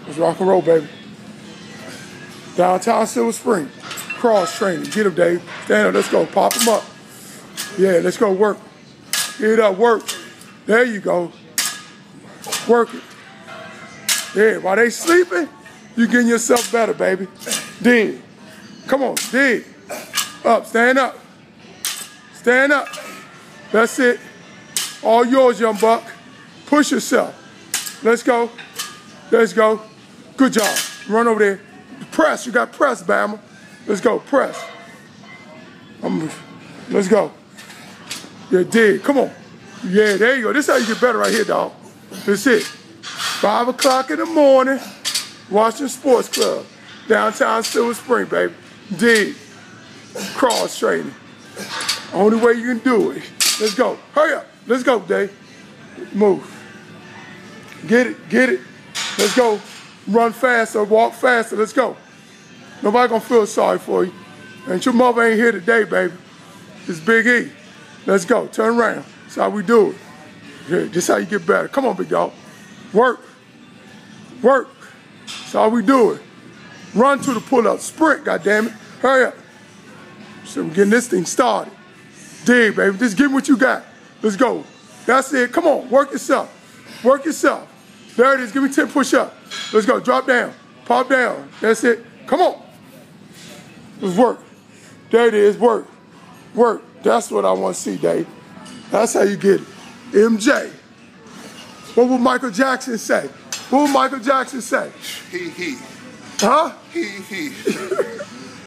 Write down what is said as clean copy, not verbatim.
Let's rock and roll, baby. Downtown Silver Spring. Cross training. Get him, Dave. Stand up. Let's go. Pop him up. Yeah, let's go work. Get it up. Work. There you go. Work it. Yeah, while they sleeping, you getting yourself better, baby. Dig. Come on. Dig. Up. Stand up. Stand up. That's it. All yours, young buck. Push yourself. Let's go. Let's go. Good job. Run over there. Press. You got press, Bama. Let's go. Press. Let's go. Yeah, dig. Come on. Yeah, there you go. This is how you get better right here, dog. That's it. 5 o'clock in the morning, Washington Sports Club. Downtown Silver Spring, baby. Dig. Cross training. Only way you can do it. Let's go. Hurry up. Let's go, Dave. Move. Get it. Get it. Let's go. Run faster. Walk faster. Let's go. Nobody gonna feel sorry for you. And your mother ain't here today, baby. It's Big E. Let's go. Turn around. That's how we do it. Yeah, this is how you get better. Come on, big dog. Work. Work. That's how we do it. Run to the pull-up. Sprint, goddammit. Hurry up. So I'm getting this thing started. Dig, baby. Just give me what you got. Let's go. That's it. Come on. Work yourself. Work yourself. There it is. Give me 10 push-ups. Let's go. Drop down. Pop down. That's it. Come on. Let's work. There it is. Work. Work. That's what I want to see, Dave. That's how you get it. MJ. What would Michael Jackson say? What would Michael Jackson say? He. Huh? He.